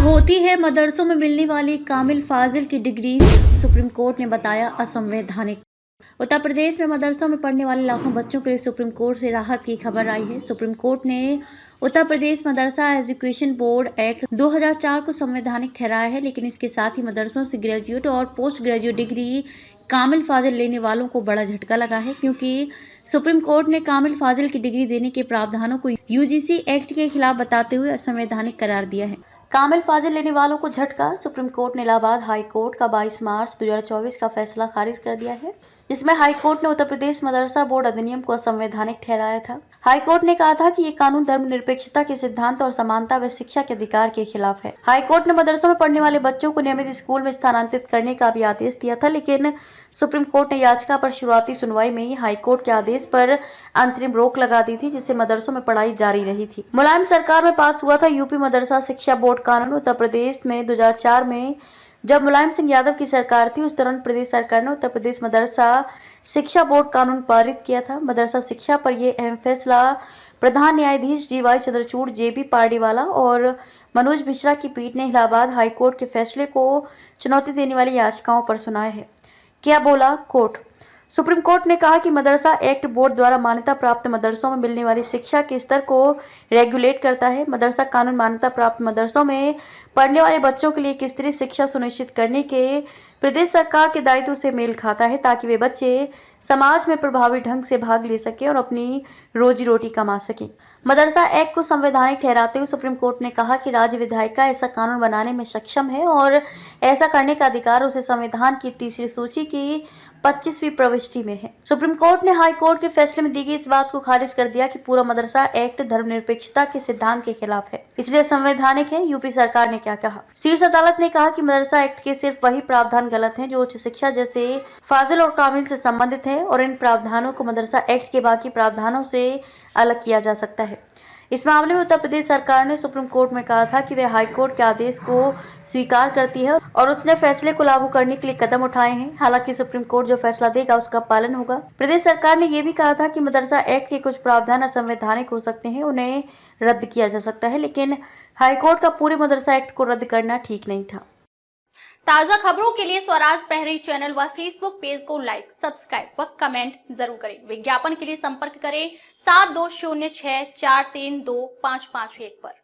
होती है मदरसों में मिलने वाली कामिल फाजिल की डिग्री, सुप्रीम कोर्ट ने बताया असंवैधानिक। उत्तर प्रदेश में मदरसों में पढ़ने वाले लाखों बच्चों के लिए सुप्रीम कोर्ट से राहत की खबर आई है। सुप्रीम कोर्ट ने उत्तर प्रदेश मदरसा एजुकेशन बोर्ड एक्ट 2004 को संवैधानिक ठहराया है, लेकिन इसके साथ ही मदरसों से ग्रेजुएट और पोस्ट ग्रेजुएट डिग्री कामिल फाजिल लेने वालों को बड़ा झटका लगा है, क्योंकि सुप्रीम कोर्ट ने कामिल फाजिल की डिग्री देने के प्रावधानों को यूजीसी एक्ट के खिलाफ बताते हुए असंवैधानिक करार दिया है। कामिल फाजिल लेने वालों को झटका। सुप्रीम कोर्ट ने इलाहाबाद हाई कोर्ट का 22 मार्च 2024 का फैसला खारिज कर दिया है, जिसमें हाई कोर्ट ने उत्तर प्रदेश मदरसा बोर्ड अधिनियम को असंवैधानिक ठहराया था। हाई कोर्ट ने कहा था कि ये कानून धर्मनिरपेक्षता के सिद्धांत और समानता व शिक्षा के अधिकार के खिलाफ है। हाई कोर्ट ने मदरसों में पढ़ने वाले बच्चों को नियमित स्कूल में स्थानांतरित करने का भी आदेश दिया था, लेकिन सुप्रीम कोर्ट ने याचिका पर शुरुआती सुनवाई में ही हाई कोर्ट के आदेश पर अंतरिम रोक लगा दी थी, जिससे मदरसों में पढ़ाई जारी रही थी। मुलायम सरकार में पास हुआ था यूपी मदरसा शिक्षा बोर्ड कानून। उत्तर प्रदेश में 2004 में जब मुलायम सिंह यादव की सरकार थी, उस दौरान प्रदेश सरकार ने उत्तर प्रदेश मदरसा शिक्षा बोर्ड कानून पारित किया था। मदरसा शिक्षा पर यह अहम फैसला प्रधान न्यायाधीश DY चंद्रचूड़, JB पार्डीवाला और मनोज मिश्रा की पीठ ने इलाहाबाद हाई कोर्ट के फैसले को चुनौती देने वाली याचिकाओं पर सुनाया है। क्या बोला कोर्ट? सुप्रीम कोर्ट ने कहा कि मदरसा एक्ट बोर्ड द्वारा मान्यता प्राप्त मदरसों में मिलने वाली शिक्षा के स्तर को रेगुलेट करता है। मदरसा कानून मान्यता प्राप्त मदरसों में पढ़ने वाले बच्चों के लिए एक स्तरीय शिक्षा सुनिश्चित करने के प्रदेश सरकार के दायित्व से मेल खाता है, ताकि वे बच्चे समाज में प्रभावी ढंग से भाग ले सके और अपनी रोजी रोटी कमा सके। मदरसा एक्ट को संवैधानिक ठहराते हुए सुप्रीम कोर्ट ने कहा कि राज्य विधायिका ऐसा कानून बनाने में सक्षम है और ऐसा करने का अधिकार उसे संविधान की तीसरी सूची की 25वीं प्रविष्टि में है। सुप्रीम कोर्ट ने हाई कोर्ट के फैसले में दी गई इस बात को खारिज कर दिया कि पूरा मदरसा एक्ट धर्मनिरपेक्षता के सिद्धांत के खिलाफ है, इसलिए संवैधानिक है। यूपी सरकार ने क्या कहा? शीर्ष अदालत ने कहा कि मदरसा एक्ट के सिर्फ वही प्रावधान गलत हैं जो उच्च शिक्षा जैसे फाजिल और कामिल से संबंधित है, और इन प्रावधानों को मदरसा एक्ट के बाकी प्रावधानों से अलग किया जा सकता है। इस मामले में उत्तर प्रदेश सरकार ने सुप्रीम कोर्ट में कहा था कि वह हाई कोर्ट के आदेश को स्वीकार करती है और उसने फैसले को लागू करने के लिए कदम उठाए हैं। हालांकि सुप्रीम कोर्ट जो फैसला देगा उसका पालन होगा। प्रदेश सरकार ने यह भी कहा था कि मदरसा एक्ट के कुछ प्रावधान असंवैधानिक हो सकते हैं, उन्हें रद्द किया जा सकता है, लेकिन हाई कोर्ट का पूरे मदरसा एक्ट को रद्द करना ठीक नहीं था। ताजा खबरों के लिए स्वराज प्रहरी चैनल व फेसबुक पेज को लाइक, सब्सक्राइब व कमेंट जरूर करें। विज्ञापन के लिए संपर्क करें 7206432551 पर।